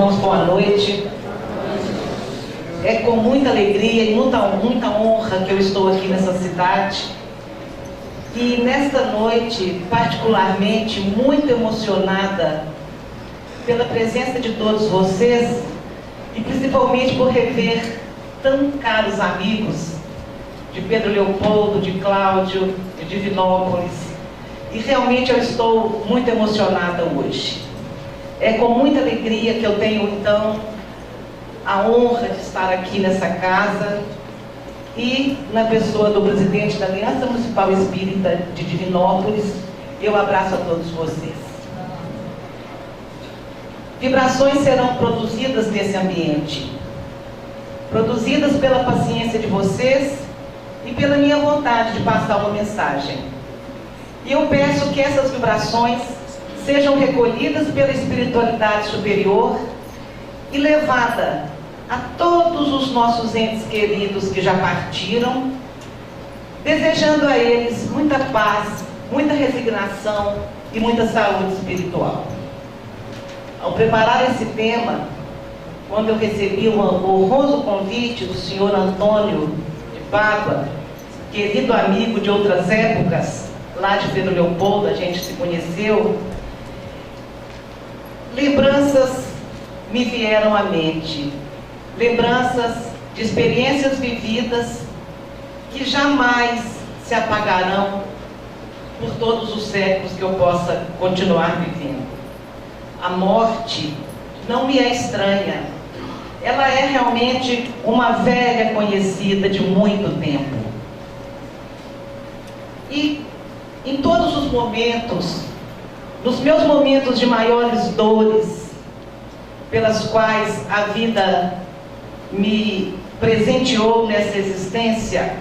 irmãos, boa noite. É com muita alegria e muita honra que eu estou aqui nessa cidade. E nesta noite, particularmente, muito emocionada pela presença de todos vocês e principalmente por rever tão caros amigos de Pedro Leopoldo, de Cláudio, de Divinópolis. E realmente eu estou muito emocionada hoje. É com muita alegria que eu tenho, então, a honra de estar aqui nessa casa e na pessoa do presidente da Aliança Municipal Espírita de Divinópolis, eu abraço a todos vocês. Vibrações serão produzidas nesse ambiente, produzidas pela paciência de vocês e pela minha vontade de passar uma mensagem. E eu peço que essas vibrações sejam recolhidas pela espiritualidade superior e levada a todos os nossos entes queridos que já partiram, desejando a eles muita paz, muita resignação e muita saúde espiritual. Ao preparar esse tema, quando eu recebi o honroso convite do senhor Antônio de Pádua, querido amigo de outras épocas, lá de Pedro Leopoldo, a gente se conheceu, lembranças me vieram à mente. Lembranças de experiências vividas que jamais se apagarão por todos os séculos que eu possa continuar vivendo. A morte não me é estranha. Ela é realmente uma velha conhecida de muito tempo. E em todos os momentos, nos meus momentos de maiores dores, pelas quais a vida me presenteou nessa existência,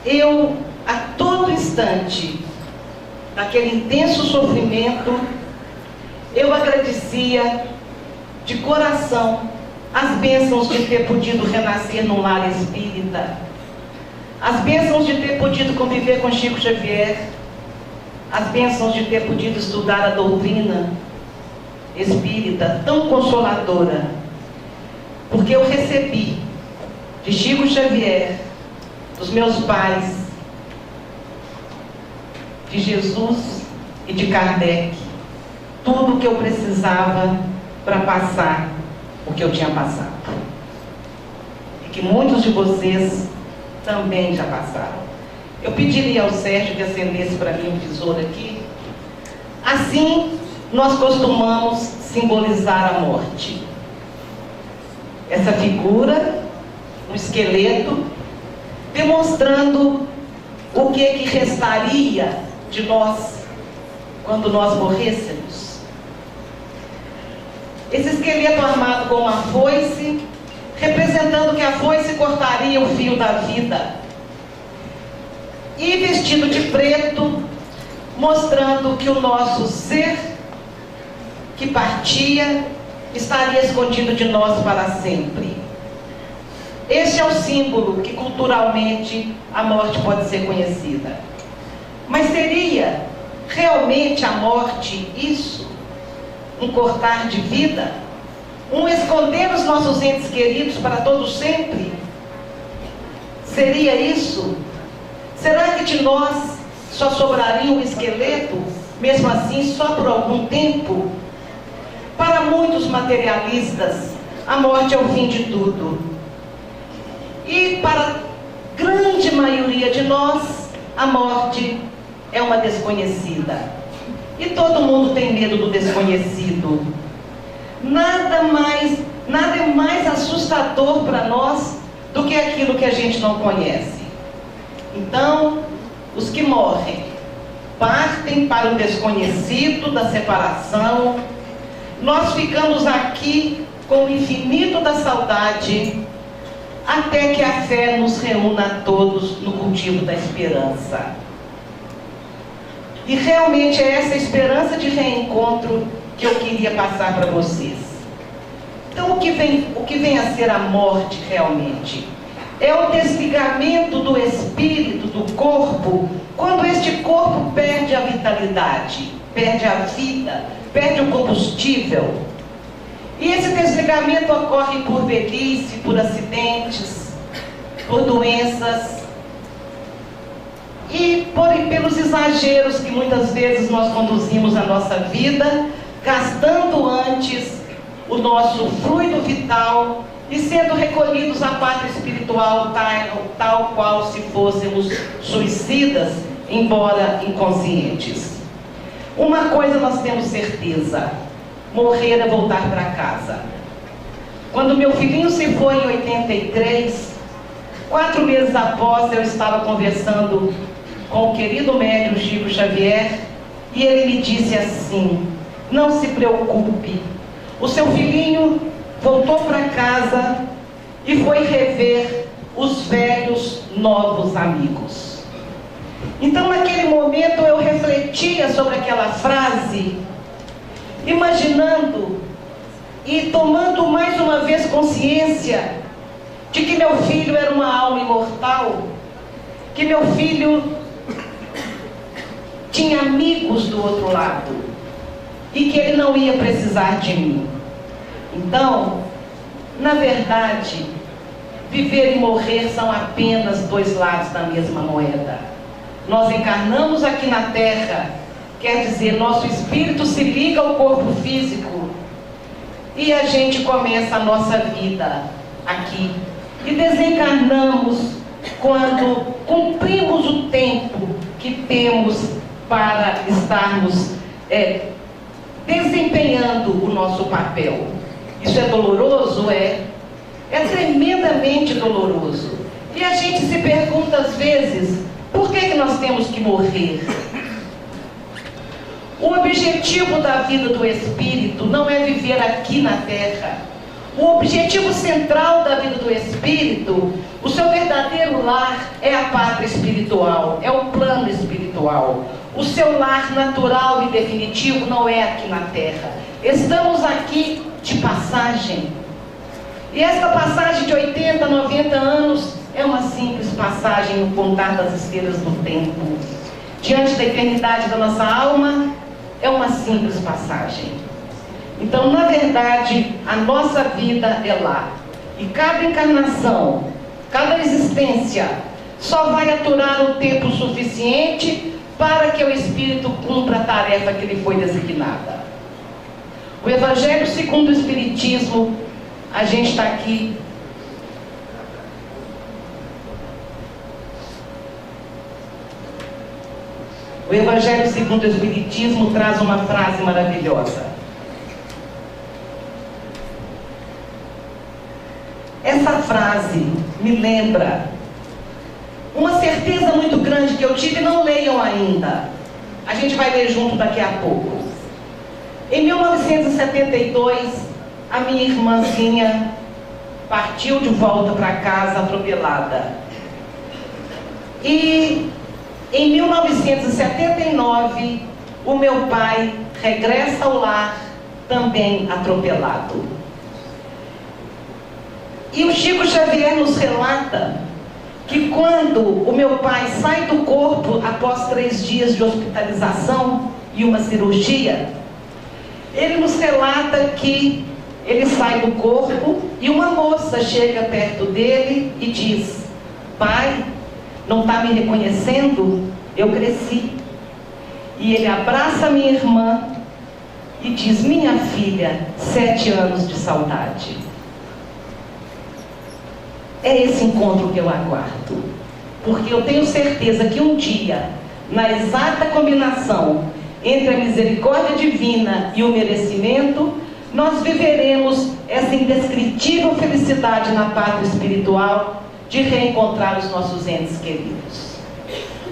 eu, a todo instante, naquele intenso sofrimento, eu agradecia de coração as bênçãos de ter podido renascer num lar espírita, as bênçãos de ter podido conviver com Chico Xavier, as bênçãos de ter podido estudar a doutrina espírita tão consoladora, porque eu recebi de Chico Xavier, dos meus pais, de Jesus e de Kardec, tudo o que eu precisava para passar o que eu tinha passado. E que muitos de vocês também já passaram. Eu pediria ao Sérgio que acendesse para mim o visor aqui. Assim, nós costumamos simbolizar a morte. Essa figura, um esqueleto, demonstrando o que restaria de nós quando nós morrêssemos. Esse esqueleto armado com uma foice, representando que a foice cortaria o fio da vida. E vestido de preto, mostrando que o nosso ser que partia estaria escondido de nós para sempre. Este é o símbolo que culturalmente a morte pode ser conhecida. Mas seria realmente a morte isso? Um cortar de vida? Um esconder os nossos entes queridos para todos sempre? Seria isso? Será que de nós só sobraria um esqueleto, mesmo assim só por algum tempo? Para muitos materialistas, a morte é o fim de tudo. E para a grande maioria de nós, a morte é uma desconhecida. E todo mundo tem medo do desconhecido. Nada é mais assustador para nós do que aquilo que a gente não conhece. Então, os que morrem partem para o desconhecido da separação. Nós ficamos aqui com o infinito da saudade, até que a fé nos reúna a todos no cultivo da esperança. E realmente é essa esperança de reencontro que eu queria passar para vocês. Então, o que vem a ser a morte realmente? É o desligamento do espírito, do corpo, quando este corpo perde a vitalidade, perde a vida, perde o combustível. E esse desligamento ocorre por velhice, por acidentes, por doenças e pelos exageros que muitas vezes nós conduzimos a nossa vida, gastando antes o nosso fluido vital e sendo recolhidos à pátria espiritual tal qual se fôssemos suicidas, embora inconscientes. Uma coisa nós temos certeza: morrer é voltar para casa. Quando meu filhinho se foi em 83, 4 meses após, eu estava conversando com o querido médium Chico Xavier, e ele me disse assim: não se preocupe, o seu filhinho voltou para casa e foi rever os velhos novos amigos. Então, naquele momento, eu refletia sobre aquela frase, imaginando e tomando mais uma vez consciência de que meu filho era uma alma imortal, que meu filho tinha amigos do outro lado e que ele não ia precisar de mim. Então, na verdade, viver e morrer são apenas 2 lados da mesma moeda. Nós encarnamos aqui na Terra, quer dizer, nosso espírito se liga ao corpo físico e a gente começa a nossa vida aqui. E desencarnamos quando cumprimos o tempo que temos para estarmos desempenhando o nosso papel. Isso é doloroso? É tremendamente doloroso. E a gente se pergunta às vezes, por que nós temos que morrer? O objetivo da vida do espírito não é viver aqui na Terra. O objetivo central da vida do espírito, o seu verdadeiro lar, é a pátria espiritual, é o plano espiritual. O seu lar natural e definitivo não é aqui na Terra. Estamos aqui de passagem. E esta passagem de 80, 90 anos é uma simples passagem no contar das esteiras do tempo. Diante da eternidade da nossa alma, é uma simples passagem. Então, na verdade, a nossa vida é lá. E cada encarnação, cada existência, só vai aturar o tempo suficiente para que o Espírito cumpra a tarefa que lhe foi designada. O Evangelho segundo o Espiritismo, a gente está aqui. O Evangelho segundo o Espiritismo traz uma frase maravilhosa. Essa frase me lembra uma certeza muito grande que eu tive, não leiam ainda. A gente vai ler junto daqui a pouco. Em 1972, a minha irmãzinha partiu de volta para casa atropelada. E em 1979, o meu pai regressa ao lar também atropelado. E o Chico Xavier nos relata que quando o meu pai sai do corpo após 3 dias de hospitalização e uma cirurgia, ele nos relata que ele sai do corpo e uma moça chega perto dele e diz: pai, não está me reconhecendo? Eu cresci. E ele abraça a minha irmã e diz: minha filha, 7 anos de saudade. É esse encontro que eu aguardo, porque eu tenho certeza que um dia, na exata combinação entre a misericórdia divina e o merecimento, nós viveremos essa indescritível felicidade na pátria espiritual de reencontrar os nossos entes queridos.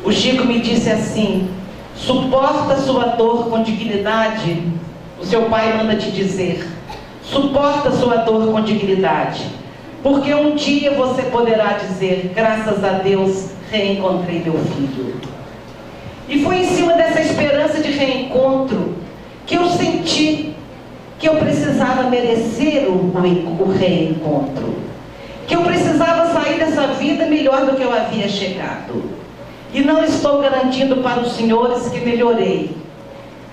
O Chico me disse assim: suporta sua dor com dignidade. O seu pai manda te dizer: suporta sua dor com dignidade, porque um dia você poderá dizer: graças a Deus reencontrei meu filho. E foi em cima dessa esperança de reencontro que eu senti que eu precisava merecer o reencontro, que eu precisava sair dessa vida melhor do que eu havia chegado. E não estou garantindo para os senhores que melhorei.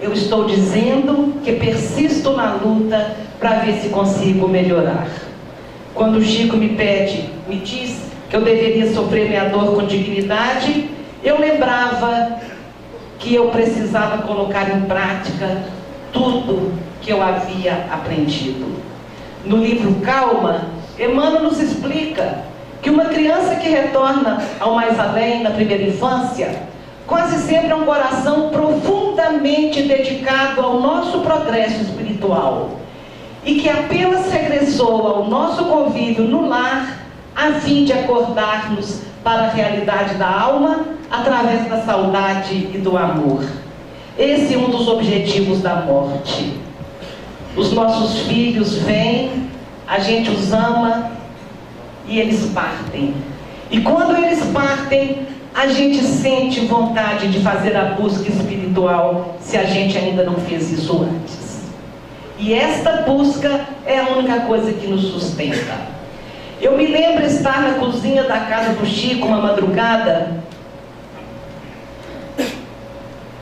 eu estou dizendo que persisto na luta para ver se consigo melhorar. Quando o Chico me diz que eu deveria sofrer minha dor com dignidade, eu lembrava que eu precisava colocar em prática tudo que eu havia aprendido. No livro Calma, Emmanuel nos explica que uma criança que retorna ao mais além na primeira infância, quase sempre é um coração profundamente dedicado ao nosso progresso espiritual e que apenas regressou ao nosso convívio no lar a fim de acordar-nos para a realidade da alma através da saudade e do amor. Esse é um dos objetivos da morte. Os nossos filhos vêm, a gente os ama e eles partem. E quando eles partem, a gente sente vontade de fazer a busca espiritual, se a gente ainda não fez isso antes. E esta busca é a única coisa que nos sustenta. Eu me lembro estar na cozinha da casa do Chico uma madrugada,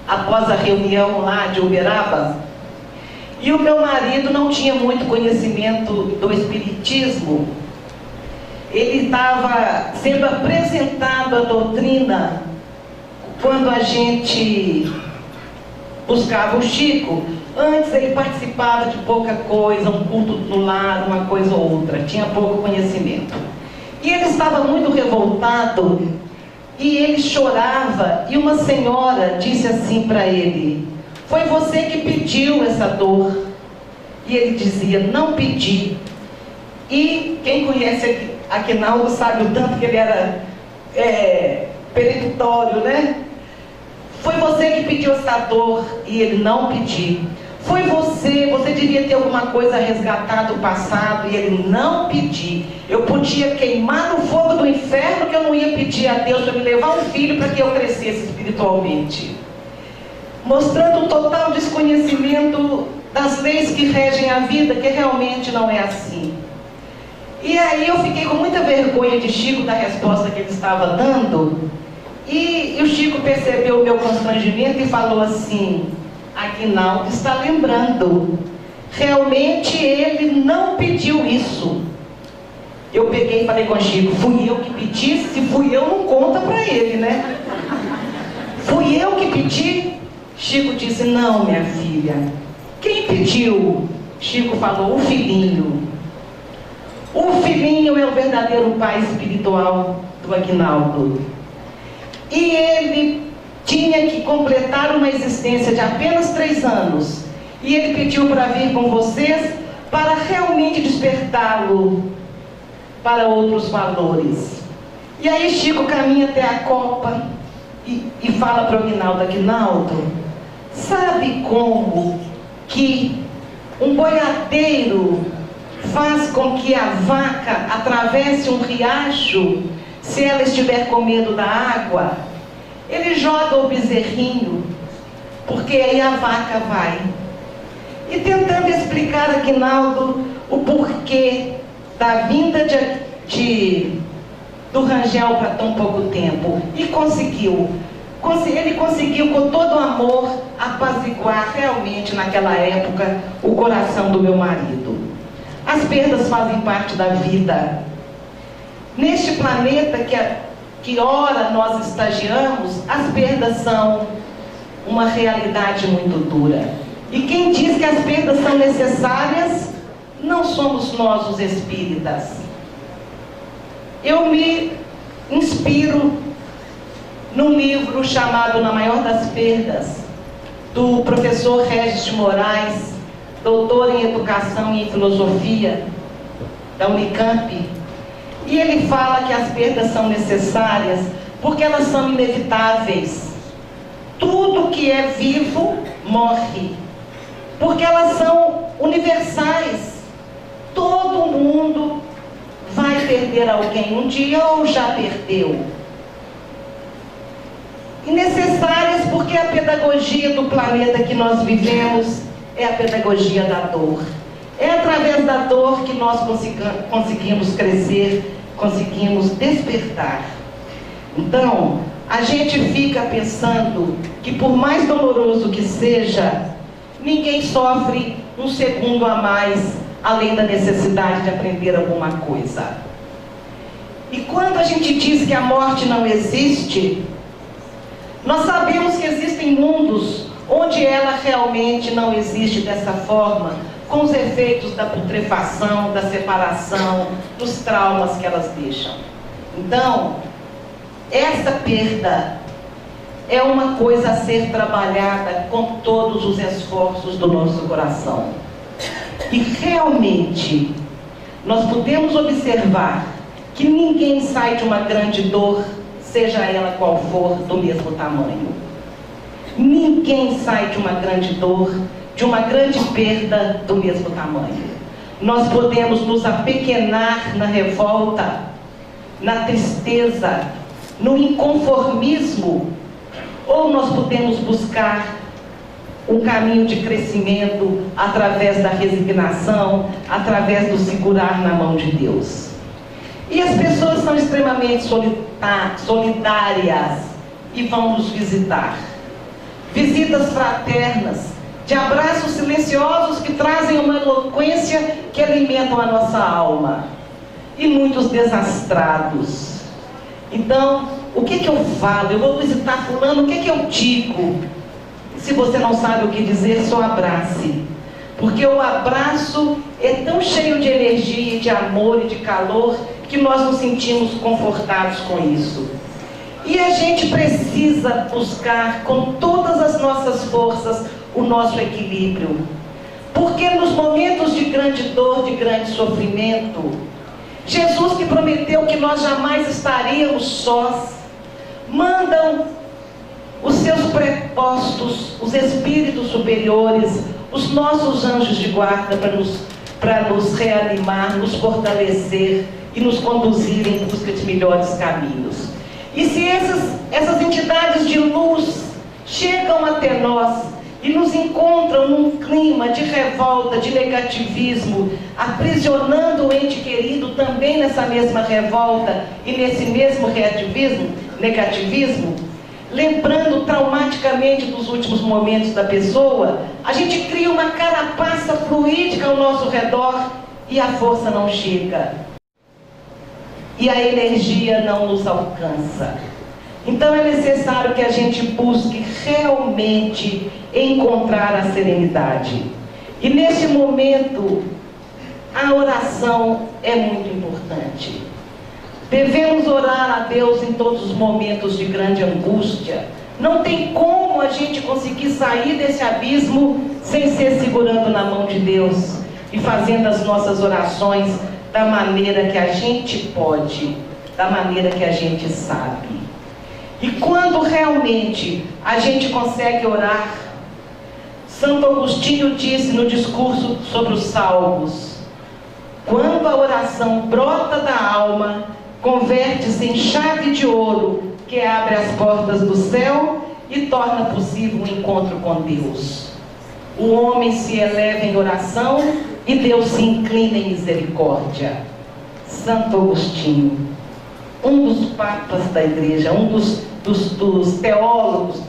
após a reunião lá de Uberaba, e o meu marido não tinha muito conhecimento do espiritismo. Ele estava sendo apresentado a doutrina quando a gente buscava o Chico. Antes ele participava de pouca coisa, um culto no lar, uma coisa ou outra, tinha pouco conhecimento. E ele estava muito revoltado e ele chorava, e uma senhora disse assim para ele: foi você que pediu essa dor. E ele dizia: não pedi. E quem conhece Aguinaldo sabe o tanto que ele era peremptório, né? Foi você que pediu essa dor. E ele: não pedi. Foi você devia ter alguma coisa a resgatar do passado. E ele: não pedi. Eu podia queimar no fogo do inferno, que eu não ia pedir a Deus para me levar um filho para que eu crescesse espiritualmente. Mostrando um total desconhecimento das leis que regem a vida, que realmente não é assim. E aí eu fiquei com muita vergonha de Chico, da resposta que ele estava dando. E o Chico percebeu o meu constrangimento e falou assim: Aguinaldo está lembrando, realmente ele não pediu isso. Eu peguei e falei com o Chico: fui eu que pedi? Se fui eu, não conta para ele, né? Fui eu que pedi? Chico disse: não, minha filha. Quem pediu? Chico falou: o filhinho. O filhinho é o verdadeiro pai espiritual do Aguinaldo. E ele tinha que completar uma existência de apenas 3 anos. E ele pediu para vir com vocês para realmente despertá-lo para outros valores. E aí Chico caminha até a copa e fala para o Aguinaldo: Aguinaldo, sabe como que um boiadeiro faz com que a vaca atravesse um riacho se ela estiver com medo da água? Ele joga o bezerrinho, porque aí a vaca vai. E tentando explicar a Aguinaldo o porquê da vinda do Rangel para tão pouco tempo. E conseguiu. Ele conseguiu, com todo o amor, apaziguar realmente naquela época o coração do meu marido. As perdas fazem parte da vida. Neste planeta que ora nós estagiamos, as perdas são uma realidade muito dura. E quem diz que as perdas são necessárias, não somos nós os espíritas. Eu me inspiro num livro chamado Na Maior das Perdas, do professor Regis de Moraes, doutor em Educação e em Filosofia, da Unicamp. E ele fala que as perdas são necessárias porque elas são inevitáveis. Tudo que é vivo morre, porque elas são universais. Todo mundo vai perder alguém um dia ou já perdeu. E necessárias porque a pedagogia do planeta que nós vivemos é a pedagogia da dor. É através da dor que nós conseguimos crescer, conseguimos despertar. Então, a gente fica pensando que, por mais doloroso que seja, ninguém sofre um segundo a mais, além da necessidade de aprender alguma coisa. E quando a gente diz que a morte não existe, nós sabemos que existem mundos onde ela realmente não existe dessa forma, com os efeitos da putrefação, da separação, dos traumas que elas deixam. Então, essa perda é uma coisa a ser trabalhada com todos os esforços do nosso coração. E realmente, nós podemos observar que ninguém sai de uma grande dor, seja ela qual for, do mesmo tamanho. Ninguém sai de uma grande dor, de uma grande perda do mesmo tamanho. Nós podemos nos apequenar na revolta, na tristeza, no inconformismo, ou nós podemos buscar um caminho de crescimento através da resignação, através do segurar na mão de Deus. E as pessoas são extremamente solidárias e vão nos visitar. Visitas fraternas, de abraços silenciosos que trazem uma eloquência que alimentam a nossa alma. E muitos desastrados. Então, o que eu falo? Eu vou visitar fulano, o que eu digo? Se você não sabe o que dizer, só abrace. Porque o abraço é tão cheio de energia, de amor e de calor, que nós nos sentimos confortados com isso. E a gente precisa buscar com todas as nossas forças o nosso equilíbrio. Porque nos momentos de grande dor, de grande sofrimento, Jesus, que prometeu que nós jamais estaríamos sós, mandam os seus prepostos, os espíritos superiores, os nossos anjos de guarda para nos reanimar, nos fortalecer e nos conduzir em busca de melhores caminhos. E se essas entidades de luz chegam até nós e nos encontram num clima de revolta, de negativismo, aprisionando o ente querido também nessa mesma revolta e nesse mesmo negativismo, lembrando traumaticamente dos últimos momentos da pessoa, a gente cria uma carapaça fluídica ao nosso redor e a força não chega. E a energia não nos alcança. Então é necessário que a gente busque realmente encontrar a serenidade. E nesse momento, a oração é muito importante. Devemos orar a Deus em todos os momentos de grande angústia. Não tem como a gente conseguir sair desse abismo sem ser segurando na mão de Deus e fazendo as nossas orações da maneira que a gente pode, da maneira que a gente sabe. E quando realmente a gente consegue orar, Santo Agostinho disse no discurso sobre os Salmos: quando a oração brota da alma, converte-se em chave de ouro que abre as portas do céu e torna possível o encontro com Deus. O homem se eleva em oração e Deus se inclina em misericórdia. Santo Agostinho, um dos papas da igreja, um dos teólogos,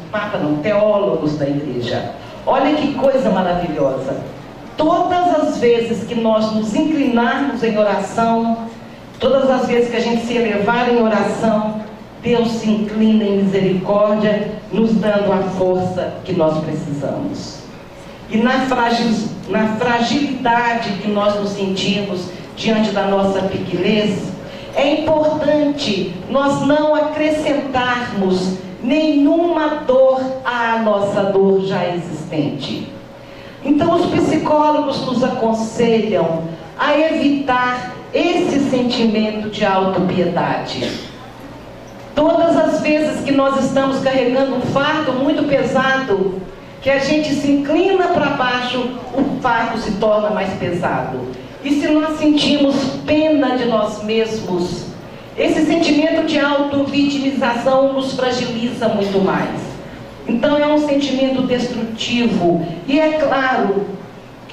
teólogos da igreja. Olha que coisa maravilhosa. Todas as vezes que nós nos inclinarmos em oração, todas as vezes que a gente se elevar em oração, Deus se inclina em misericórdia, nos dando a força que nós precisamos. E na fragilidade que nós nos sentimos diante da nossa pequenez, é importante nós não acrescentarmos nenhuma dor à nossa dor já existente. Então os psicólogos nos aconselham a evitar esse sentimento de autopiedade. Todas as vezes que nós estamos carregando um fardo muito pesado, que a gente se inclina para baixo, o fardo se torna mais pesado. E se nós sentimos pena de nós mesmos, esse sentimento de auto-vitimização nos fragiliza muito mais. Então é um sentimento destrutivo. E é claro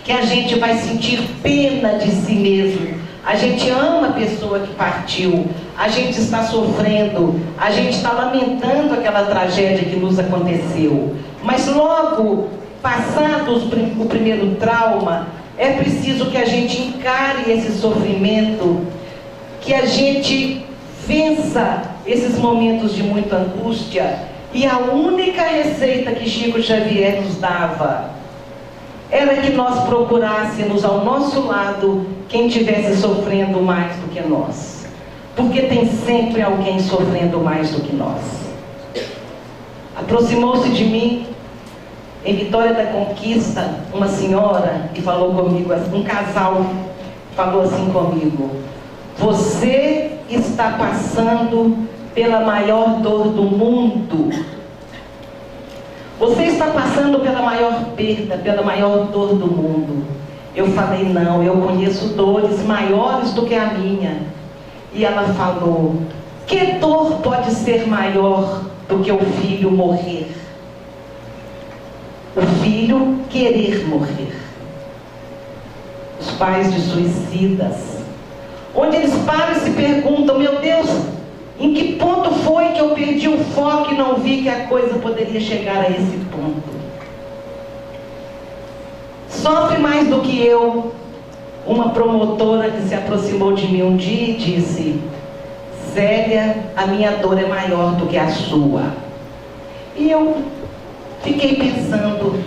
que a gente vai sentir pena de si mesmo, a gente ama a pessoa que partiu, a gente está sofrendo, a gente está lamentando aquela tragédia que nos aconteceu. Mas logo, passado o primeiro trauma, é preciso que a gente encare esse sofrimento, que a gente vença esses momentos de muita angústia. E a única receita que Chico Xavier nos dava era que nós procurássemos ao nosso lado quem estivesse sofrendo mais do que nós. Porque tem sempre alguém sofrendo mais do que nós. Aproximou-se de mim, em Vitória da Conquista, uma senhora, e falou comigo, um casal falou assim comigo: você está passando pela maior dor do mundo. Você está passando pela maior perda, pela maior dor do mundo. Eu falei: não, eu conheço dores maiores do que a minha. E ela falou: que dor pode ser maior do que o filho morrer? O filho querer morrer. Os pais de suicidas, onde eles param e se perguntam: meu Deus, em que ponto foi que eu perdi o foco e não vi que a coisa poderia chegar a esse ponto? Sofre mais do que eu uma promotora que se aproximou de mim um dia e disse: Zélia, a minha dor é maior do que a sua. E eu fiquei pensando, o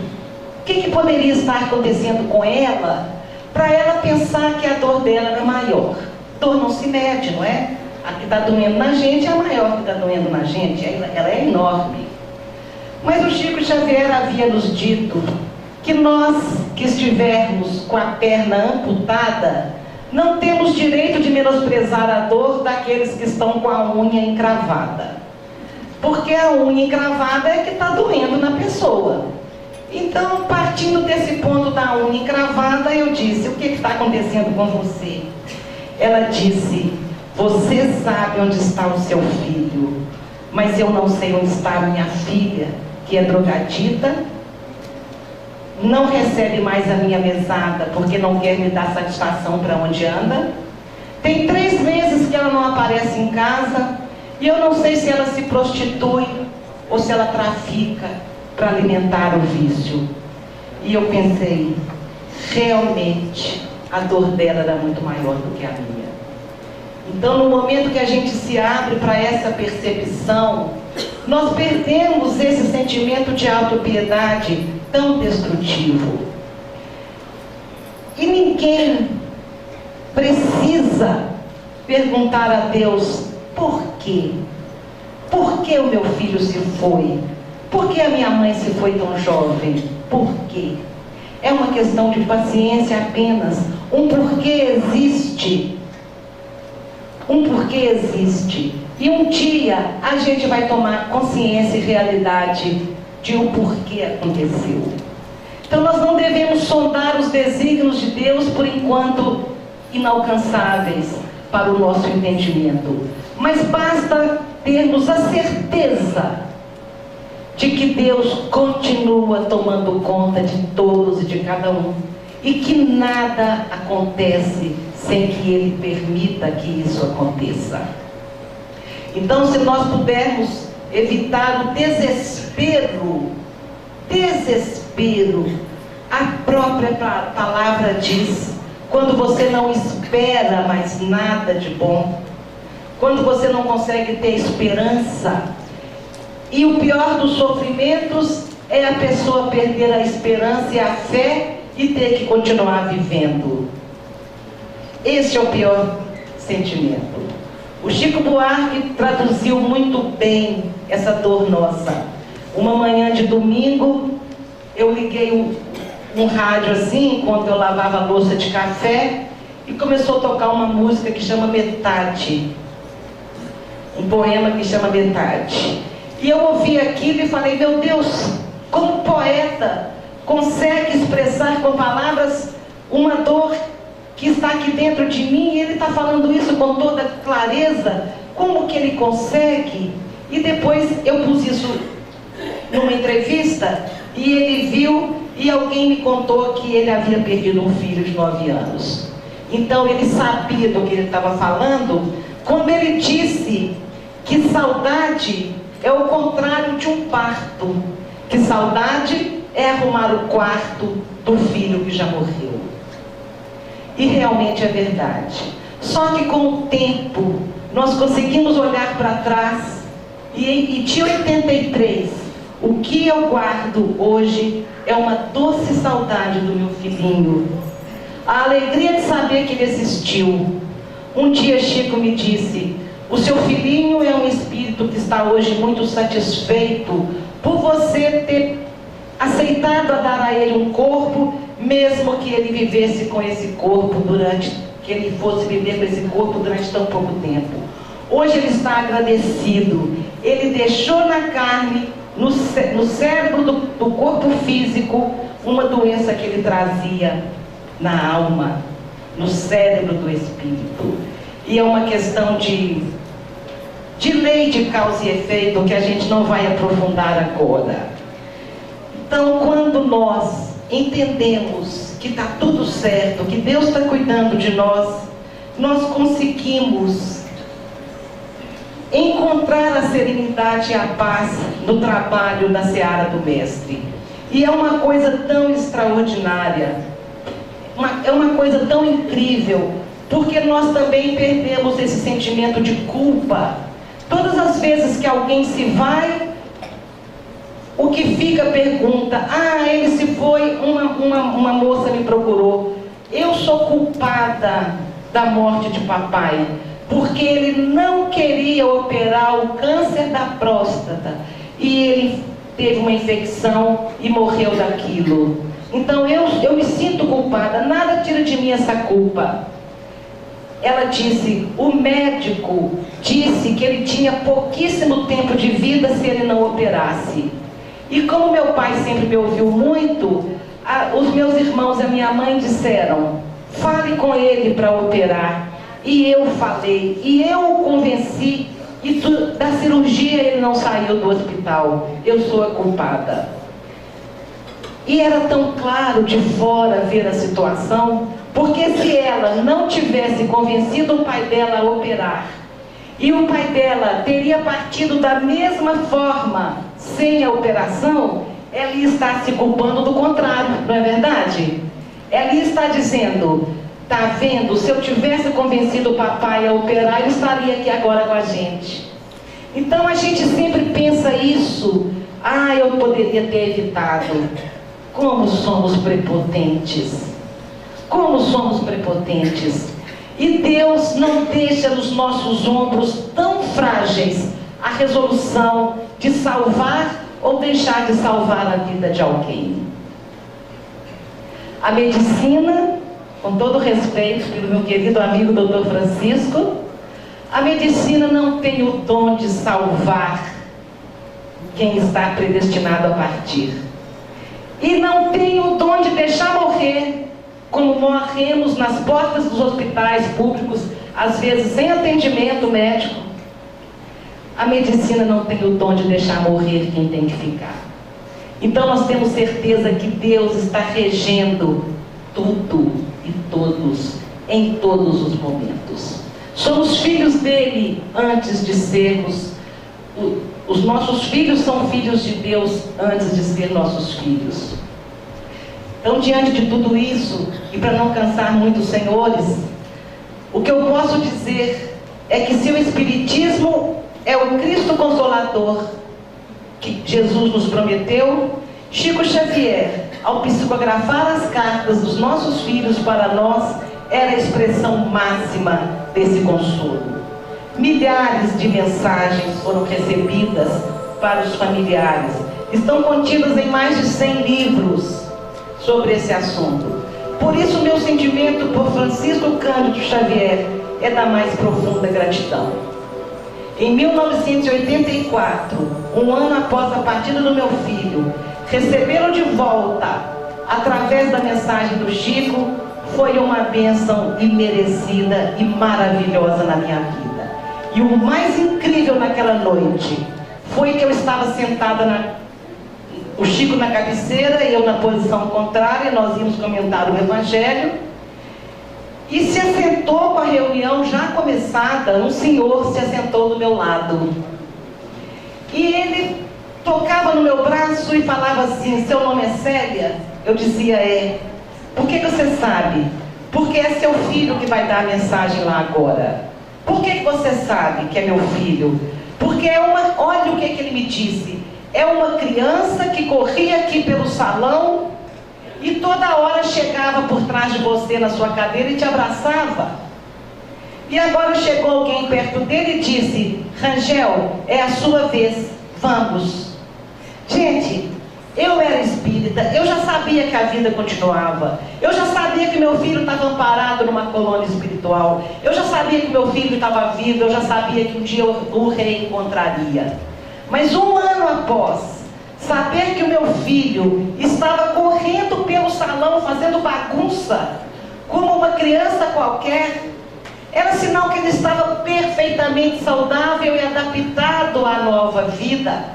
que poderia estar acontecendo com ela, para ela pensar que a dor dela era maior. Dor não se mede, não é? A que está doendo na gente é a maior que está doendo na gente, ela é enorme. Mas o Chico Xavier havia nos dito que nós que estivermos com a perna amputada, não temos direito de menosprezar a dor daqueles que estão com a unha encravada. Porque a unha encravada é que está doendo na pessoa. Então, partindo desse ponto da unha encravada, eu disse: o que está acontecendo com você? Ela disse: você sabe onde está o seu filho, mas eu não sei onde está a minha filha, que é drogadita, não recebe mais a minha mesada porque não quer me dar satisfação para onde anda. Tem 3 meses que ela não aparece em casa e eu não sei se ela se prostitui ou se ela trafica para alimentar o vício. E eu pensei, realmente a dor dela era muito maior do que a minha. Então, no momento que a gente se abre para essa percepção, nós perdemos esse sentimento de autopiedade tão destrutivo. E ninguém precisa perguntar a Deus: por quê? Por que o meu filho se foi? Por que a minha mãe se foi tão jovem? Por quê? É uma questão de paciência apenas. Um porquê existe. Um porquê existe. E um dia a gente vai tomar consciência e realidade de o porquê aconteceu. Então nós não devemos sondar os desígnios de Deus por enquanto inalcançáveis para o nosso entendimento. Mas basta termos a certeza de que Deus continua tomando conta de todos e de cada um. E que nada acontece sem que Ele permita que isso aconteça. Então, se nós pudermos evitar o desespero, a própria palavra diz, quando você não espera mais nada de bom, quando você não consegue ter esperança, e o pior dos sofrimentos é a pessoa perder a esperança e a fé e ter que continuar vivendo. Esse é o pior sentimento. O Chico Buarque traduziu muito bem essa dor nossa. Uma manhã de domingo, eu liguei um rádio assim, enquanto eu lavava a louça de café, e começou a tocar uma música que chama Metade. Um poema que chama Metade. E eu ouvi aquilo e falei: meu Deus, como poeta consegue expressar com palavras uma dor que está aqui dentro de mim, e ele está falando isso com toda clareza. Como que ele consegue? E depois eu pus isso numa entrevista, e ele viu, e alguém me contou que ele havia perdido um filho de 9 anos. Então ele sabia do que ele estava falando, quando ele disse que saudade é o contrário de um parto, que saudade é arrumar o quarto do filho que já morreu. E realmente é verdade. Só que com o tempo nós conseguimos olhar para trás e de 83, o que eu guardo hoje é uma doce saudade do meu filhinho. A alegria de saber que ele existiu. Um dia Chico me disse: o seu filhinho é um espírito que está hoje muito satisfeito por você ter aceitado a dar a ele um corpo, mesmo que ele vivesse com esse corpo que ele fosse viver com esse corpo durante tão pouco tempo. Hoje ele está agradecido. Ele deixou na carne, no cérebro do corpo físico, uma doença que ele trazia na alma, no cérebro do espírito. E é uma questão de lei de causa e efeito que a gente não vai aprofundar agora. Então, quando nós entendemos que está tudo certo, que Deus está cuidando de nós, nós conseguimos encontrar a serenidade e a paz no trabalho na seara do Mestre. E é uma coisa tão extraordinária, é uma coisa tão incrível, porque nós também perdemos esse sentimento de culpa. Todas as vezes que alguém se vai, o que fica pergunta: ah, ele se foi, uma moça me procurou, eu sou culpada da morte de papai, porque ele não queria operar o câncer da próstata, e ele teve uma infecção e morreu daquilo. Então eu me sinto culpada, nada tira de mim essa culpa. Ela disse: o médico disse que ele tinha pouquíssimo tempo de vida se ele não operasse. E como meu pai sempre me ouviu muito, os meus irmãos e a minha mãe disseram: fale com ele para operar. E eu falei, e eu o convenci, e da cirurgia ele não saiu do hospital. Eu sou a culpada. E era tão claro de fora ver a situação, porque se ela não tivesse convencido o pai dela a operar, e o pai dela teria partido da mesma forma, sem a operação, ela está se culpando do contrário, não é verdade? Ela está dizendo: tá vendo, se eu tivesse convencido o papai a operar, ele estaria aqui agora com a gente. Então a gente sempre pensa isso: ah, eu poderia ter evitado. Como somos prepotentes, como somos prepotentes. E Deus não deixa nos nossos ombros tão frágeis a resolução de salvar ou deixar de salvar a vida de alguém. A medicina, com todo respeito pelo meu querido amigo Dr. Francisco, a medicina não tem o dom de salvar quem está predestinado a partir. E não tem o dom de deixar morrer, como morremos nas portas dos hospitais públicos, às vezes sem atendimento médico. A medicina não tem o dom de deixar morrer quem tem que ficar. Então nós temos certeza que Deus está regendo tudo e todos, em todos os momentos. Somos filhos dele antes de sermos. Os nossos filhos são filhos de Deus antes de ser nossos filhos. Então, diante de tudo isso, e para não cansar muito os senhores, o que eu posso dizer é que se o Espiritismo é o Cristo Consolador que Jesus nos prometeu, Chico Xavier, ao psicografar as cartas dos nossos filhos para nós, era a expressão máxima desse consolo. Milhares de mensagens foram recebidas para os familiares. Estão contidas em mais de 100 livros sobre esse assunto. Por isso, meu sentimento por Francisco Cândido Xavier é da mais profunda gratidão. Em 1984, um ano após a partida do meu filho, recebê-lo de volta através da mensagem do Chico foi uma bênção imerecida e maravilhosa na minha vida. E o mais incrível naquela noite foi que eu estava sentada, o Chico na cabeceira e eu na posição contrária, nós íamos comentar o Evangelho. e se assentou com a reunião já começada. Um senhor se assentou do meu lado. E ele tocava no meu braço e falava assim: seu nome é Célia? Eu dizia: é. Por que você sabe? Porque é seu filho que vai dar a mensagem lá agora. Por que você sabe que é meu filho? Porque olha o que ele me disse. É uma criança que corria aqui pelo salão e toda hora chegava por trás de você na sua cadeira e te abraçava. E agora chegou alguém perto dele e disse: Rangel, é a sua vez, vamos. Gente, eu era espírita, eu já sabia que a vida continuava. Eu já sabia que meu filho estava amparado numa colônia espiritual. Eu já sabia que meu filho estava vivo, eu já sabia que um dia eu o reencontraria. Mas um ano após saber que o meu filho estava correndo pelo salão, fazendo bagunça, como uma criança qualquer, era sinal que ele estava perfeitamente saudável e adaptado à nova vida.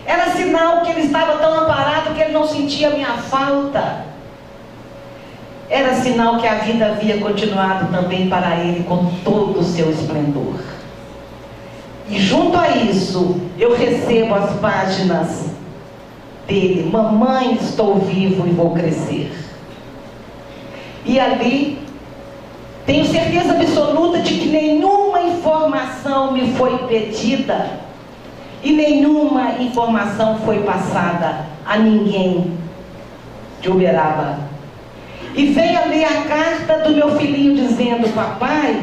Era sinal que ele estava tão amparado que ele não sentia a minha falta. Era sinal que a vida havia continuado também para ele com todo o seu esplendor. E junto a isso, eu recebo as páginas dele: mamãe, estou vivo e vou crescer. E ali, tenho certeza absoluta de que nenhuma informação me foi pedida e nenhuma informação foi passada a ninguém de Uberaba. E veio ali a carta do meu filhinho dizendo: papai,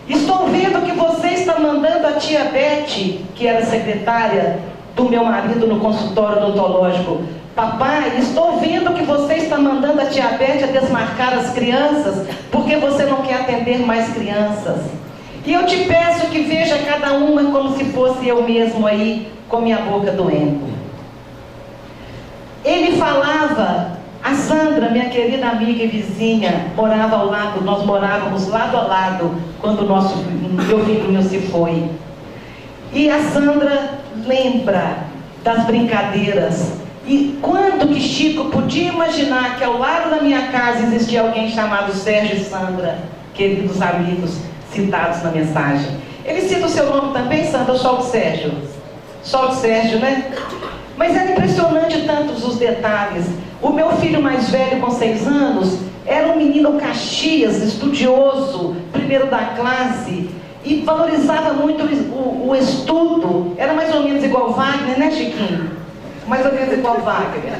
estou vendo que você está mandando a tia Beth, que era secretária do meu marido no consultório odontológico. Papai, estou vendo que você está mandando a tia Beth a desmarcar as crianças, porque você não quer atender mais crianças. E eu te peço que veja cada uma como se fosse eu mesmo aí, com minha boca doendo. Ele falava, a Sandra, minha querida amiga e vizinha, morava ao lado, nós morávamos lado a lado, quando meu filho se foi. E a Sandra lembra das brincadeiras. E quando que Chico podia imaginar que ao lado da minha casa existia alguém chamado Sérgio e Sandra, queridos amigos citados na mensagem. Ele cita o seu nome também, Sandra, ou só o Sérgio? Só o Sérgio, né? Mas era impressionante tantos os detalhes. O meu filho mais velho, com 6 anos, era um menino Caxias, estudioso, primeiro da classe, e valorizava muito o estudo. Era mais ou menos igual Wagner, né, Chiquinho? Mais ou menos igual Wagner.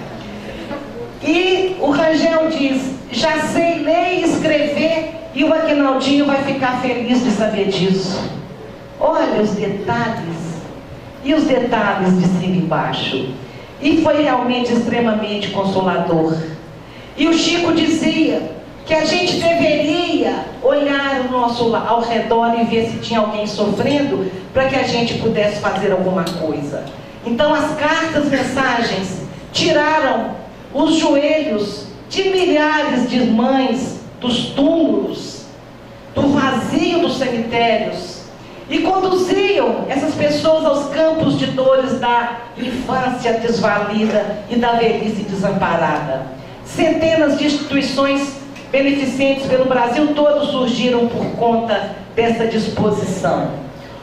E o Rangel diz: já sei ler e escrever, e o Aguinaldinho vai ficar feliz de saber disso. Olha os detalhes. E os detalhes de cima e embaixo. E foi realmente extremamente consolador. E o Chico dizia que a gente deveria olhar ao redor e ver se tinha alguém sofrendo, para que a gente pudesse fazer alguma coisa. Então as cartas, mensagens, tiraram os joelhos de milhares de mães dos túmulos, do vazio dos cemitérios, e conduziam essas pessoas aos campos de dores da infância desvalida e da velhice desamparada. Centenas de instituições beneficentes pelo Brasil todo surgiram por conta dessa disposição,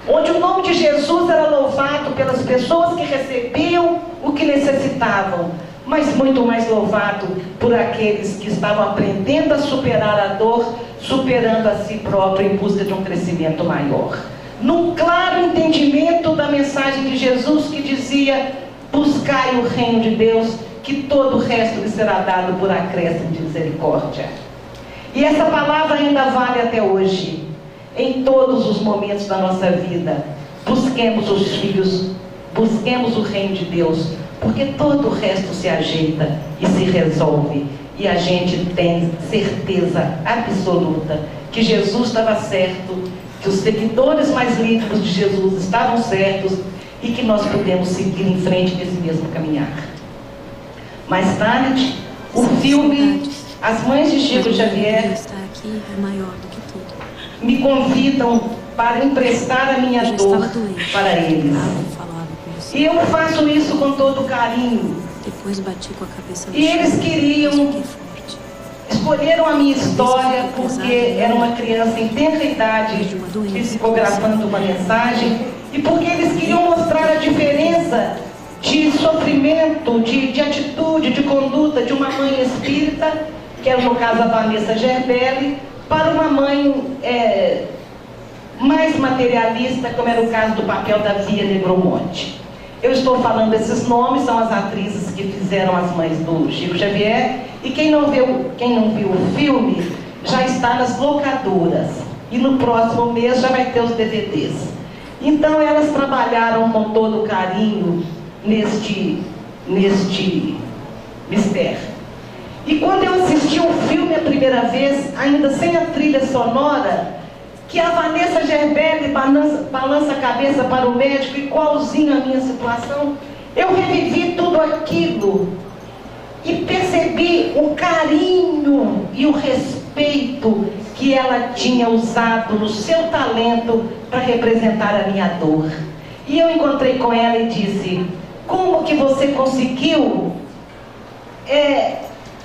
onde o nome de Jesus era louvado pelas pessoas que recebiam o que necessitavam, mas muito mais louvado por aqueles que estavam aprendendo a superar a dor, superando a si próprio em busca de um crescimento maior. Num claro entendimento da mensagem de Jesus, que dizia: buscai o reino de Deus, que todo o resto lhe será dado por acréscimo de misericórdia. E essa palavra ainda vale até hoje. Em todos os momentos da nossa vida, busquemos os filhos, busquemos o reino de Deus, porque todo o resto se ajeita e se resolve. E a gente tem certeza absoluta que Jesus estava certo, que os seguidores mais íntimos de Jesus estavam certos e que nós podemos seguir em frente nesse mesmo caminhar. Mais tarde, o filme As Mães de Chico Xavier me convidam para emprestar a minha dor para eles. E eu faço isso com todo carinho. E eles queriam escolheram a minha história porque era uma criança em tenra idade psicografando uma mensagem e porque eles queriam mostrar a diferença de sofrimento, de atitude, de conduta de uma mãe espírita, que era no caso a Vanessa Gerbelli, para uma mãe mais materialista, como era o caso do papel da Via Negromonte. Eu estou falando esses nomes, são as atrizes que fizeram as mães do Chico Xavier, e quem não viu o filme já está nas locadoras, e no próximo mês já vai ter os DVDs. Então elas trabalharam com todo carinho neste mistério. E quando eu assisti o filme a primeira vez, ainda sem a trilha sonora, que a Vanessa Gerbelli balança a cabeça para o médico, igualzinho à minha situação, eu revivi tudo aquilo e percebi o carinho e o respeito que ela tinha usado no seu talento para representar a minha dor. E eu encontrei com ela e disse: como que você conseguiu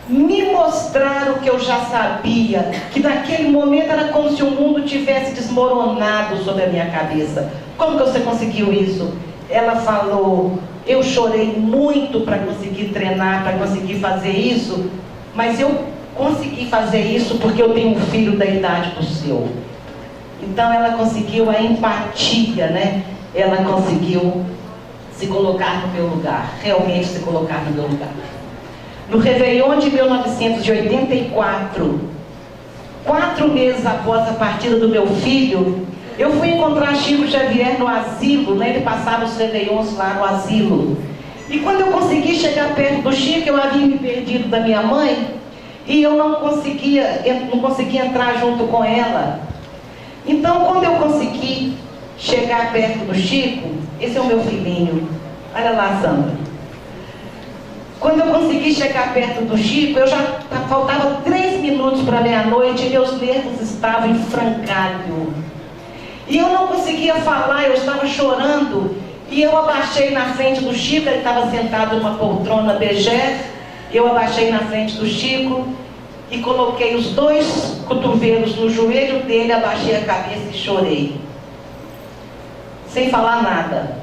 me mostrar o que eu já sabia, que naquele momento era como se o mundo tivesse desmoronado sobre a minha cabeça. Como que você conseguiu isso? Ela falou: eu chorei muito para conseguir treinar, para conseguir fazer isso, mas eu consegui fazer isso porque eu tenho um filho da idade do seu. Então ela conseguiu a empatia, né? Ela conseguiu se colocar no meu lugar, realmente se colocar no meu lugar. No Réveillon de 1984, 4 meses após a partida do meu filho, eu fui encontrar Chico Xavier no asilo, né? Ele passava os Réveillons lá no asilo. E quando eu consegui chegar perto do Chico, eu havia me perdido da minha mãe, e eu não conseguia entrar junto com ela. Então, quando eu consegui chegar perto do Chico, esse é o meu filhinho, olha lá, Sandra. Quando eu consegui chegar perto do Chico, eu já faltava 3 minutos para meia-noite e meus nervos estavam em frangalho. E eu não conseguia falar, eu estava chorando. E eu abaixei na frente do Chico, ele estava sentado numa poltrona bege. Eu abaixei na frente do Chico e coloquei os 2 cotovelos no joelho dele, abaixei a cabeça e chorei. Sem falar nada.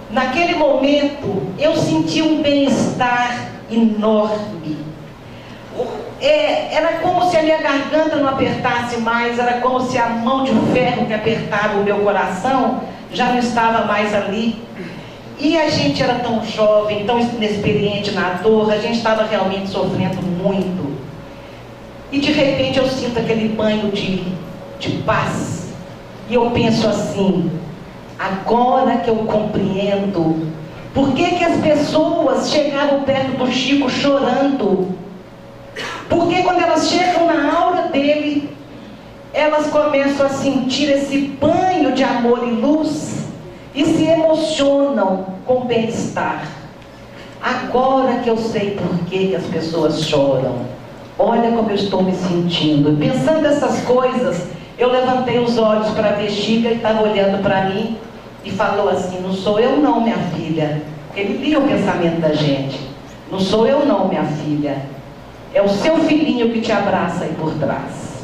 Naquele momento, eu senti um bem-estar enorme. Era como se a minha garganta não apertasse mais, era como se a mão de ferro que apertava o meu coração já não estava mais ali. E a gente era tão jovem, tão inexperiente na dor, a gente estava realmente sofrendo muito. E de repente eu sinto aquele banho de paz. E eu penso assim: agora que eu compreendo por que as pessoas chegavam perto do Chico chorando. Porque quando elas chegam na aura dele, elas começam a sentir esse banho de amor e luz e se emocionam com bem-estar. Agora que eu sei por que as pessoas choram. Olha como eu estou me sentindo. Pensando essas coisas, eu levantei os olhos para ver Chico, ele estava olhando para mim e falou assim: não sou eu não, minha filha. Ele lia o pensamento da gente. Não sou eu não, minha filha. É o seu filhinho que te abraça aí por trás.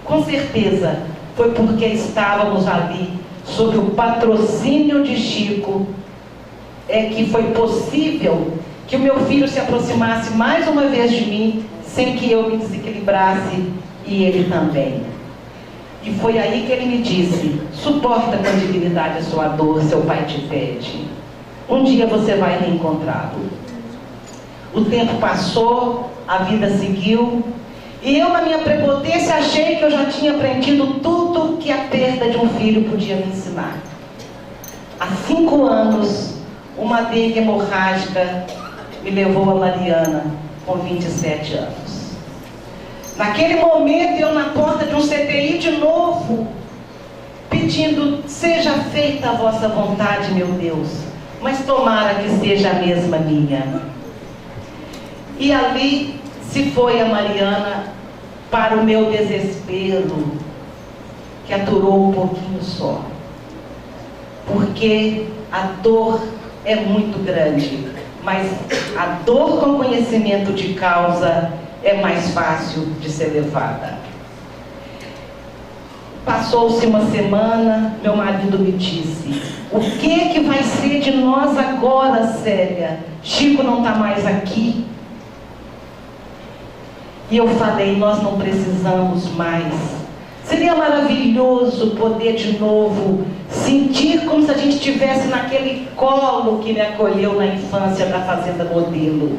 Com certeza foi porque estávamos ali sob o patrocínio de Chico que foi possível que o meu filho se aproximasse mais uma vez de mim, sem que eu me desequilibrasse, e ele também. E foi aí que ele me disse: suporta com dignidade a sua dor, seu pai te pede. Um dia você vai reencontrá-lo. O tempo passou, a vida seguiu, e eu, na minha prepotência, achei que eu já tinha aprendido tudo que a perda de um filho podia me ensinar. Há 5 anos, uma veia hemorrágica me levou a Mariana, com 27 anos. Naquele momento, eu na porta de um CTI de novo, pedindo: seja feita a vossa vontade, meu Deus, mas tomara que seja a mesma minha. E ali se foi a Mariana, para o meu desespero, que aturou um pouquinho só. Porque a dor é muito grande, mas a dor com conhecimento de causa, é mais fácil de ser levada. Passou-se uma semana, meu marido me disse: o que vai ser de nós agora, Célia? Chico não está mais aqui. E eu falei: nós não precisamos mais. Seria maravilhoso poder de novo sentir como se a gente estivesse naquele colo que me acolheu na infância da Fazenda Modelo.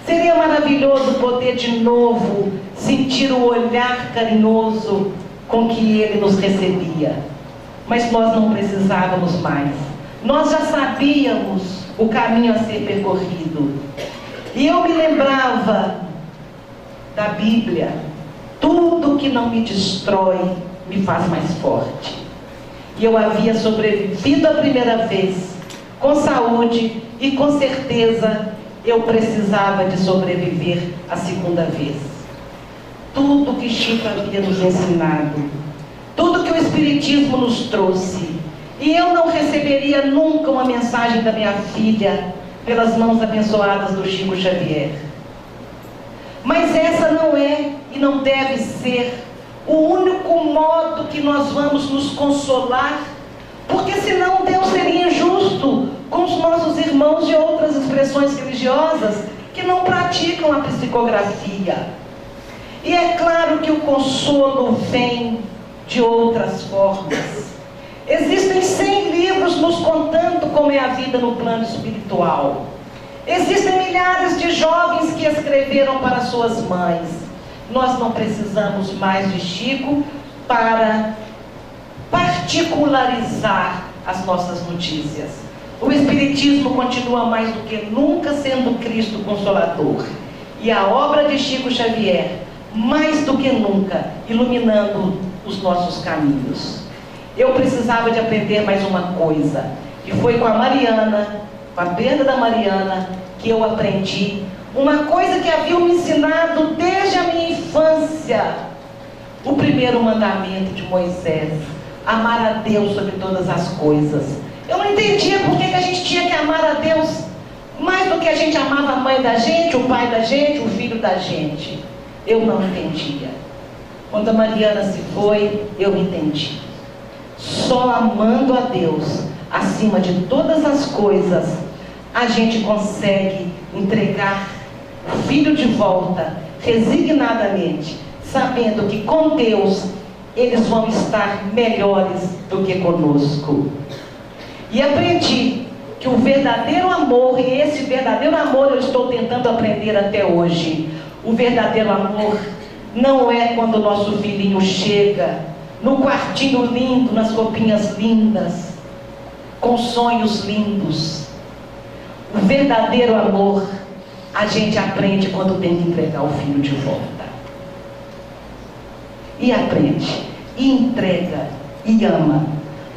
Seria maravilhoso poder de novo sentir o olhar carinhoso com que ele nos recebia. Mas nós não precisávamos mais. Nós já sabíamos o caminho a ser percorrido. E eu me lembrava da Bíblia: tudo que não me destrói me faz mais forte. E eu havia sobrevivido a primeira vez com saúde, e com certeza eu precisava de sobreviver a segunda vez. Tudo que Chico havia nos ensinado, tudo que o Espiritismo nos trouxe, e eu não receberia nunca uma mensagem da minha filha pelas mãos abençoadas do Chico Xavier. Mas essa não é e não deve ser o único modo que nós vamos nos consolar, porque senão Deus seria injusto com os nossos irmãos de outras expressões religiosas que não praticam a psicografia. E é claro que o consolo vem de outras formas. Existem 100 livros nos contando como é a vida no plano espiritual. Existem milhares de jovens que escreveram para suas mães. Nós não precisamos mais de Chico para particularizar as nossas notícias. O Espiritismo continua mais do que nunca sendo Cristo Consolador. E a obra de Chico Xavier, mais do que nunca, iluminando os nossos caminhos. Eu precisava de aprender mais uma coisa. E foi com a Mariana, com a perda da Mariana, que eu aprendi uma coisa que haviam me ensinado desde a minha infância. O primeiro mandamento de Moisés: amar a Deus sobre todas as coisas. Eu não entendia por que a gente tinha que amar a Deus mais do que a gente amava a mãe da gente, o pai da gente, o filho da gente. Eu não entendia. Quando a Mariana se foi, eu entendi. Só amando a Deus acima de todas as coisas, a gente consegue entregar o filho de volta resignadamente, sabendo que com Deus eles vão estar melhores do que conosco. E aprendi que o verdadeiro amor, e esse verdadeiro amor eu estou tentando aprender até hoje, o verdadeiro amor não é quando o nosso filhinho chega no quartinho lindo, nas roupinhas lindas, com sonhos lindos. O verdadeiro amor a gente aprende quando tem que entregar o filho de volta. E aprende, e entrega, e ama.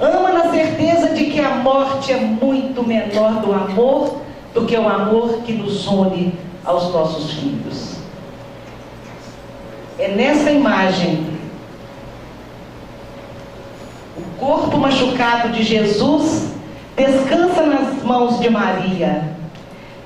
Ama na certeza de que a morte é muito menor do amor do que o amor que nos une aos nossos filhos. É nessa imagem, o corpo machucado de Jesus descansa nas mãos de Maria.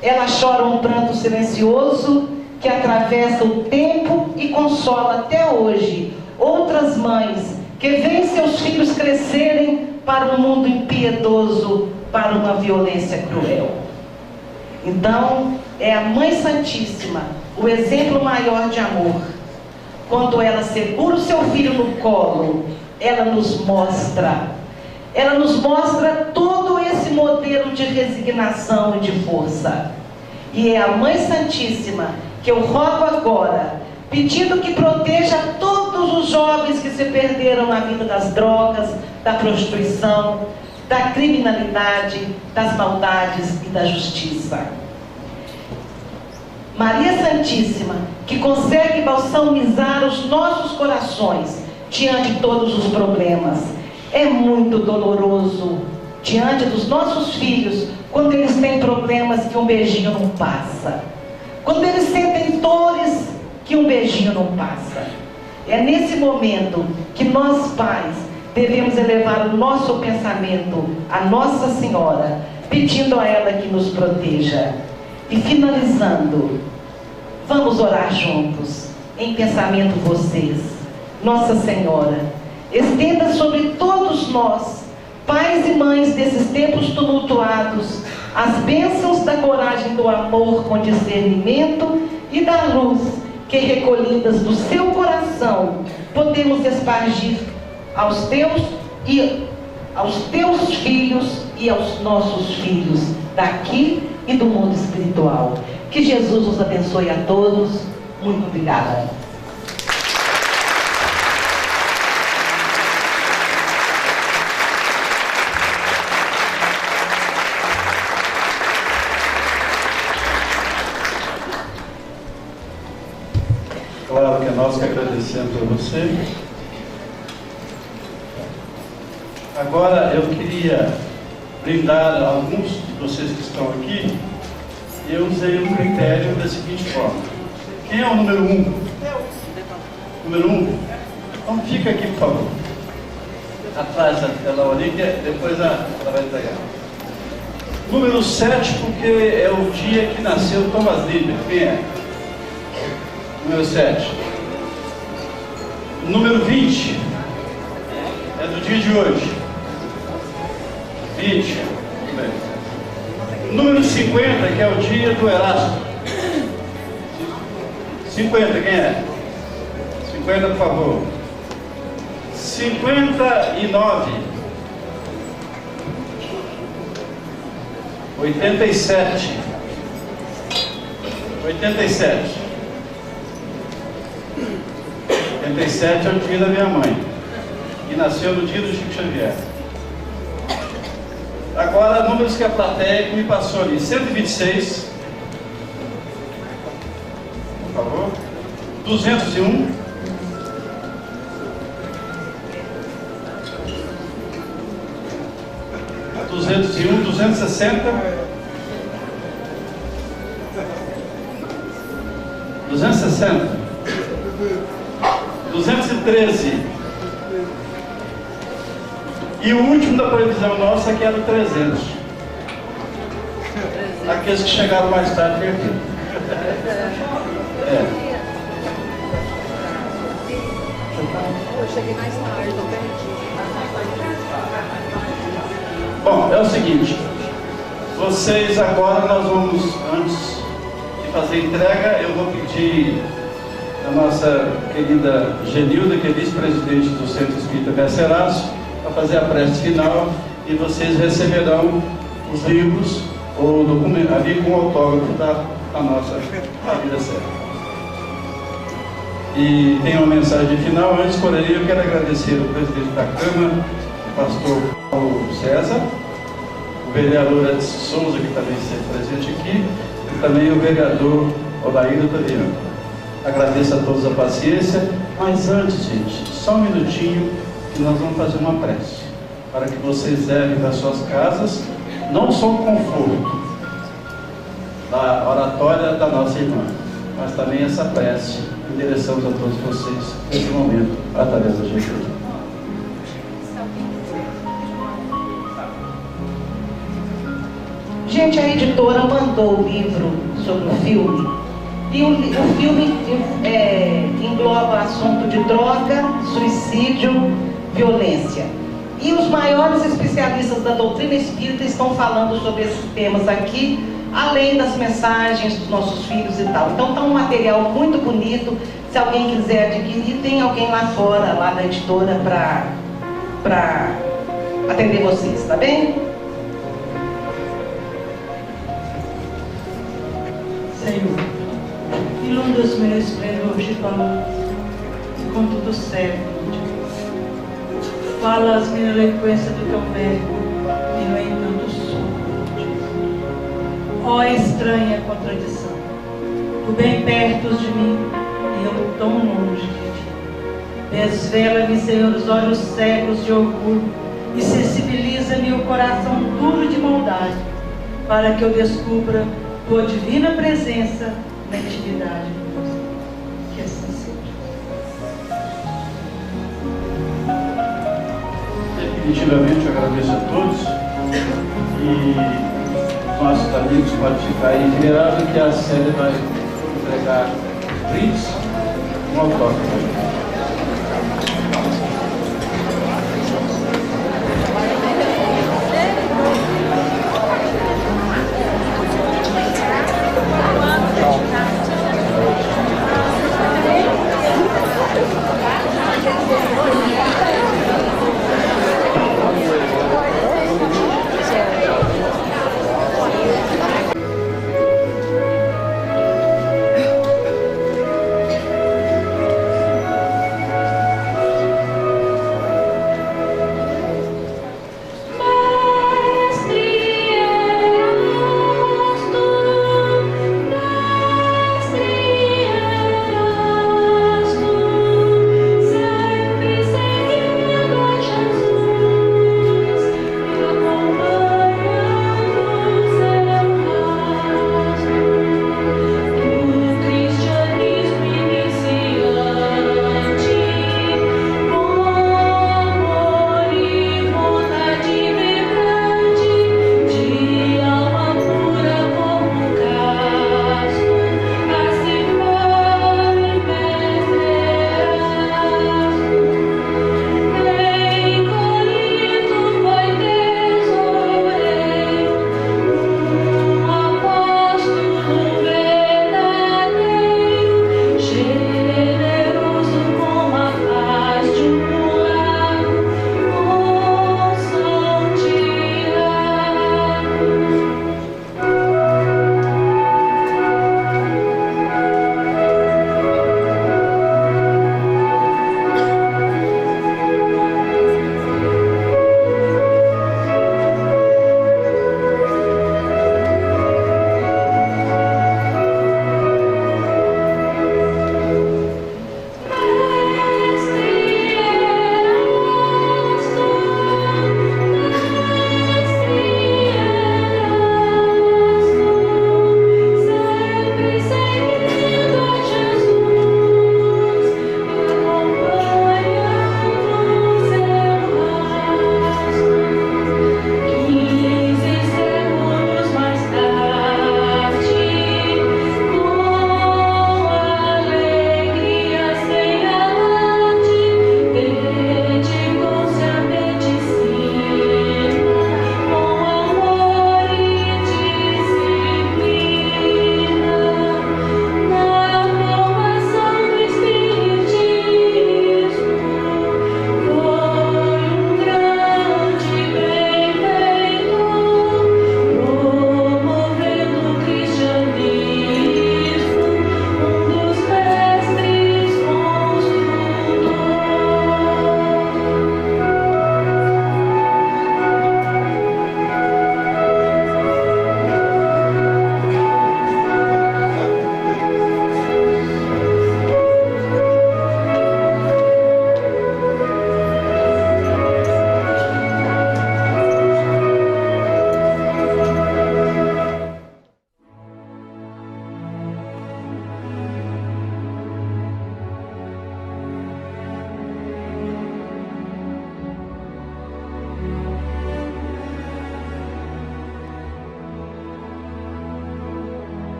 Ela chora um pranto silencioso que atravessa o tempo e consola até hoje outras mães que veem seus filhos crescerem para um mundo impiedoso, para uma violência cruel. Então, é a Mãe Santíssima, o exemplo maior de amor. Quando ela segura o seu filho no colo, ela nos mostra todo esse modelo de resignação e de força. E é a Mãe Santíssima que eu rogo agora, pedindo que proteja todos os jovens que se perderam na vida das drogas, da prostituição, da criminalidade, das maldades e da justiça. Maria Santíssima, que consegue balsamizar os nossos corações diante de todos os problemas. É muito doloroso diante dos nossos filhos quando eles têm problemas que um beijinho não passa. Quando eles sentem dores que um beijinho não passa. É nesse momento que nós, pais, devemos elevar o nosso pensamento à Nossa Senhora, pedindo a ela que nos proteja. E finalizando, Vamos orar juntos, em pensamento vocês. Nossa Senhora, estenda sobre todos nós, pais e mães desses tempos tumultuados, as bênçãos da coragem do amor com discernimento e da luz que, recolhidas do seu coração, podemos espargir aos teus filhos e aos nossos filhos, daqui e do mundo espiritual. Que Jesus os abençoe a todos. Muito obrigada. Claro que é nós que agradecemos a você. Agora eu queria brindar a alguns de vocês que estão aqui. Eu usei um critério da seguinte forma: quem é o número 1? Número 1? Então fica aqui, por favor. Atrás da Laurinha, depois ela vai entregar. Número 7, porque é o dia que nasceu Thomas Linder. Quem é? Número 7. Número 20 é do dia de hoje. 20. Muito bem. Número 50, que é o dia do Erasto. 50, quem é? 50, por favor. 59. 87. 87. 87 é o dia da minha mãe, que nasceu no dia do Chico Xavier. Agora, números que a plateia me passou ali. 126. Por favor. 201. 201, 260. 260. 213. E o último da previsão nossa, que era o 300. Aqueles que chegaram mais tarde que aqui. Eu cheguei mais tarde, eu perdi. Bom, é o seguinte. Vocês agora, nós vamos, antes de fazer a entrega, eu vou pedir a nossa querida Genilda, que é vice-presidente do Centro Espírita Mercerácio, para fazer a prece final, e vocês receberão os livros ou documento ali com o autógrafo da nossa querida Sérgio. E tem uma mensagem final. Antes, porém, eu quero agradecer ao presidente da Câmara, o pastor Paulo César, o vereador Edson Souza, que também esteve presente aqui, e também o vereador Odair Tadeu. Agradeço a todos a paciência, mas antes, gente, só um minutinho que nós vamos fazer uma prece, para que vocês levem para suas casas não só o conforto da oratória da nossa irmã, mas também essa prece que endereçamos a todos vocês nesse momento, através da gente. Gente, a editora mandou o livro sobre o filme, e o filme engloba assunto de droga, suicídio, violência. E os maiores especialistas da doutrina espírita estão falando sobre esses temas aqui, além das mensagens dos nossos filhos e tal. Então está um material muito bonito. Se alguém quiser adquirir, tem alguém lá fora, lá da editora, para atender vocês, tá bem? Senhor, ilumina os meus esplendores de tua luz, com tudo certo. Fala as minhas eloquências do teu verbo, e no entanto sou. Ó estranha contradição, tu bem perto de mim, e eu tão longe de ti. Desvela-me, Senhor, os olhos cegos de orgulho, e sensibiliza-me o coração duro de maldade, para que eu descubra tua divina presença na intimidade de Deus. Que assim seja. Definitivamente eu agradeço a todos, e nossos amigos podem ficar aí, que a Célia vai entregar Prince, um autógrafo.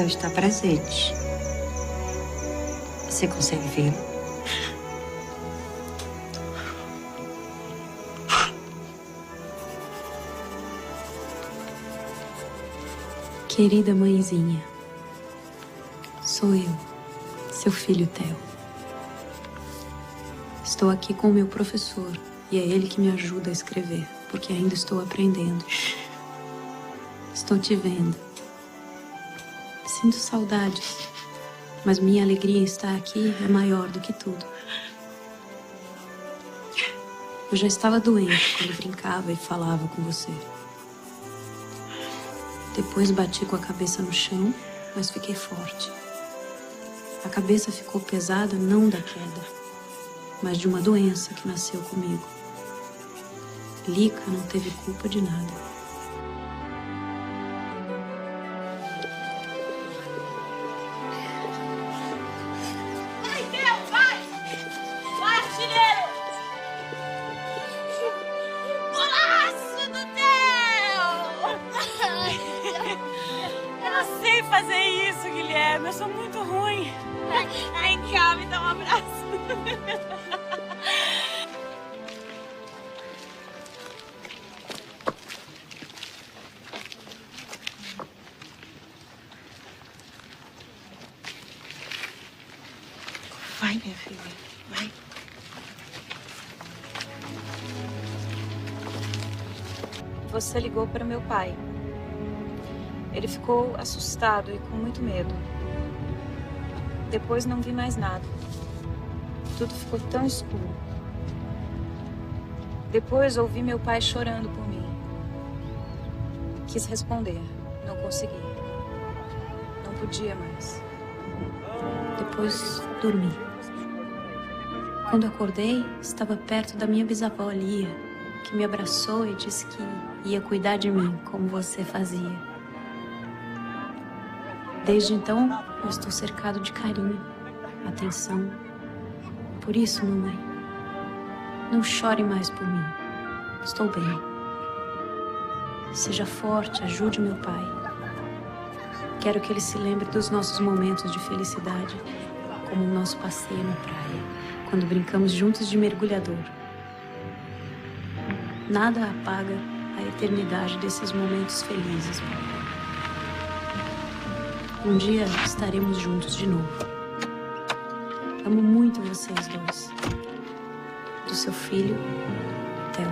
está presente. Você consegue vê-lo? Querida mãezinha, sou eu, seu filho Theo. Estou aqui com o meu professor e é ele que me ajuda a escrever, porque ainda estou aprendendo. Estou te vendo. Sinto saudades, mas minha alegria em estar aqui é maior do que tudo. Eu já estava doente quando brincava e falava com você. Depois bati com a cabeça no chão, mas fiquei forte. A cabeça ficou pesada não da queda, mas de uma doença que nasceu comigo. Lica não teve culpa de nada. Vai, Theo, vai! Vai, artilheiro! Golaço do Theo! Eu não sei fazer isso, Guilherme. Eu sou muito ruim. Vem cá, me dá um abraço. Vai, minha filha, vai. Você ligou para meu pai. Ele ficou assustado e com muito medo. Depois não vi mais nada. Tudo ficou tão escuro. Depois ouvi meu pai chorando por mim. Quis responder, não consegui. Não podia mais. Depois dormi. Quando acordei, estava perto da minha bisavó Lia, que me abraçou e disse que ia cuidar de mim, como você fazia. Desde então, eu estou cercado de carinho, atenção. Por isso, mamãe, não chore mais por mim. Estou bem. Seja forte, ajude meu pai. Quero que ele se lembre dos nossos momentos de felicidade, como o nosso passeio na praia, quando brincamos juntos de mergulhador. Nada apaga a eternidade desses momentos felizes, papai. Um dia estaremos juntos de novo. Amo muito vocês dois. Do seu filho, Theo.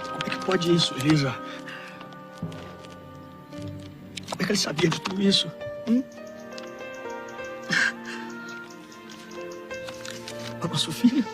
Como é que pode isso, Elisa? Como é que ele sabia de tudo isso? A nossa filha?